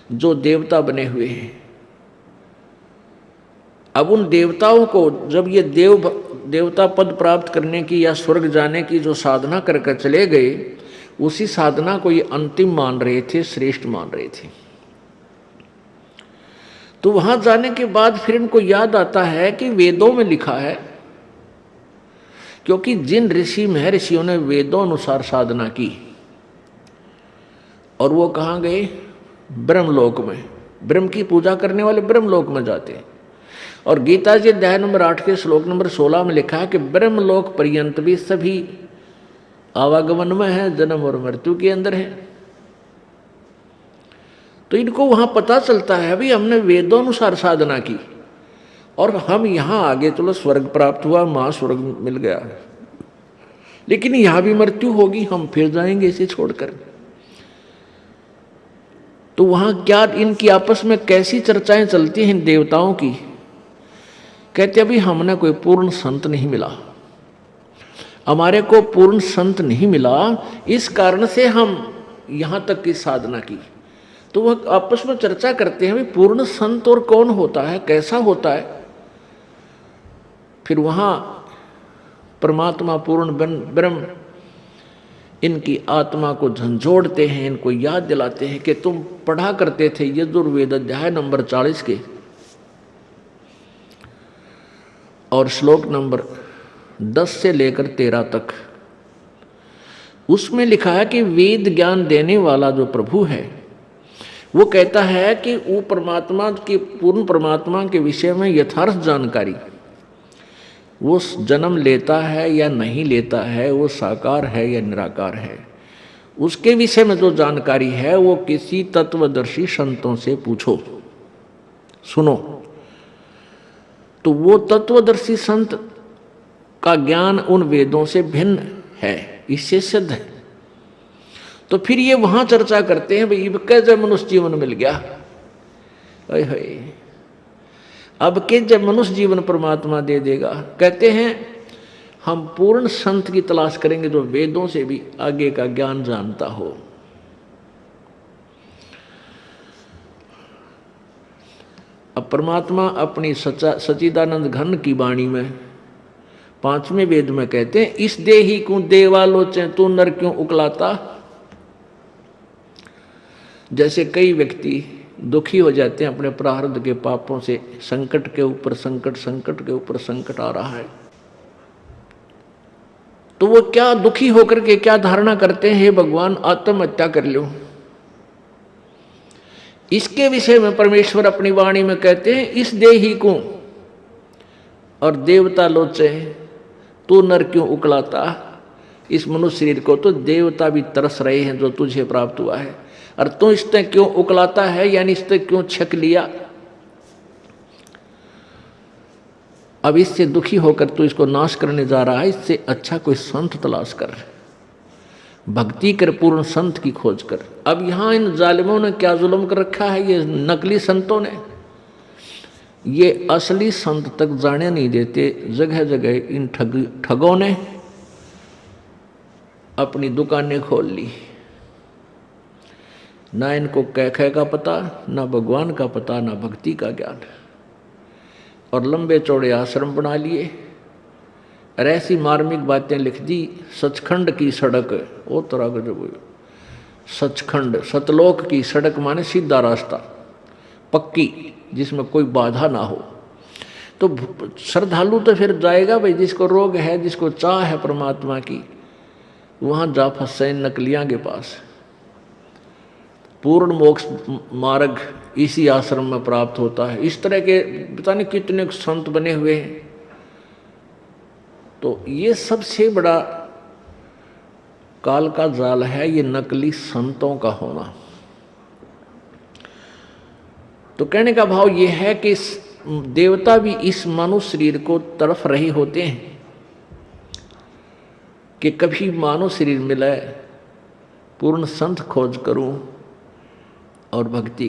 जो देवता बने हुए हैं। अब उन देवताओं को जब ये देवता पद प्राप्त करने की या स्वर्ग जाने की जो साधना करके चले गए, उसी साधना को ये अंतिम मान रहे थे, श्रेष्ठ मान रहे थे। तो वहां जाने के बाद फिर इनको याद आता है कि वेदों में लिखा है, क्योंकि जिन ऋषि महर्षियों ने वेदों अनुसार साधना की और वो कहाँ गए, ब्रह्मलोक में। ब्रह्म की पूजा करने वाले ब्रह्मलोक में जाते हैं। और गीता जी अध्याय नंबर 8 के श्लोक नंबर 16 में लिखा है कि ब्रह्मलोक पर्यंत भी सभी आवागमन में है, जन्म और मृत्यु के अंदर है। तो इनको वहां पता चलता है भाई हमने वेदों अनुसार साधना की और हम यहां आगे चलो स्वर्ग प्राप्त हुआ, महास्वर्ग मिल गया, लेकिन यहां भी मृत्यु होगी, हम फिर जाएंगे इसे छोड़कर। तो वहां क्या इनकी आपस में कैसी चर्चाएं चलती हैं इन देवताओं की। कहते अभी हमने कोई पूर्ण संत नहीं मिला, हमारे को पूर्ण संत नहीं मिला, इस कारण से हम यहां तक की साधना की। तो वह आपस में चर्चा करते हैं भाई पूर्ण संत और कौन होता है, कैसा होता है। फिर वहां परमात्मा पूर्ण ब्रह्म इनकी आत्मा को झंझोड़ते हैं, इनको याद दिलाते हैं कि तुम पढ़ा करते थे यजुर्वेद अध्याय नंबर 40 के और श्लोक नंबर 10 से लेकर 13 तक। उसमें लिखा है कि वेद ज्ञान देने वाला जो प्रभु है वो कहता है कि वो परमात्मा की, पूर्ण परमात्मा के विषय में यथार्थ जानकारी, वो जन्म लेता है या नहीं लेता है, वो साकार है या निराकार है, उसके विषय में जो जानकारी है वो किसी तत्वदर्शी संतों से पूछो, सुनो। तो वो तत्वदर्शी संत का ज्ञान उन वेदों से भिन्न है, इससे सिद्ध है। तो फिर ये वहां चर्चा करते हैं भाई अब कैसे मनुष्य जीवन मिल गया, अब के जब मनुष्य जीवन परमात्मा दे देगा। कहते हैं हम पूर्ण संत की तलाश करेंगे जो वेदों से भी आगे का ज्ञान जानता हो। अब परमात्मा अपनी सच्चिदानंद घन की वाणी में 5वें वेद में कहते हैं इस देही को देवालोचन तू नर क्यों उकलाता। जैसे कई व्यक्ति दुखी हो जाते हैं अपने प्रारब्ध के पापों से, संकट के ऊपर संकट, संकट के ऊपर संकट आ रहा है, तो वो क्या दुखी होकर के क्या धारणा करते हैं, हे भगवान आत्महत्या कर लो। इसके विषय में परमेश्वर अपनी वाणी में कहते हैं इस देही को और देवता लोचे तू नर क्यों उकलाता। इस मनुष्य शरीर को तो देवता भी तरस रहे हैं जो तुझे प्राप्त हुआ है, और तू इससे क्यों उकलाता है, यानी इससे क्यों छक लिया। अब इससे दुखी होकर तू इसको नाश करने जा रहा है, इससे अच्छा कोई संत तलाश कर, भक्ति कर, पूर्ण संत की खोज कर। अब यहां इन जालिमों ने क्या जुल्म कर रखा है, ये नकली संतों ने, ये असली संत तक जाने नहीं देते। जगह जगह इन ठगों ने अपनी दुकानें खोल ली, ना इनको कैखे का पता, ना भगवान का पता, ना भक्ति का ज्ञान, और लंबे चौड़े आश्रम बना लिए और ऐसी मार्मिक बातें लिख दी। सचखंड की सड़क, वो तरह का जो सचखंड सतलोक की सड़क माने सीधा रास्ता, पक्की, जिसमें कोई बाधा ना हो। तो श्रद्धालु तो फिर जाएगा भाई, जिसको रोग है, जिसको चाह है परमात्मा की, वहां जा फंसे नकलियां के पास। पूर्ण मोक्ष मार्ग इसी आश्रम में प्राप्त होता है। इस तरह के पता नहीं कितने संत बने हुए हैं। तो ये सबसे बड़ा काल का जाल है, ये नकली संतों का होना। तो कहने का भाव ये है कि देवता भी इस मानव शरीर को तड़फ रहे होते हैं कि कभी मानव शरीर मिले, पूर्ण संत खोज करूं और भक्ति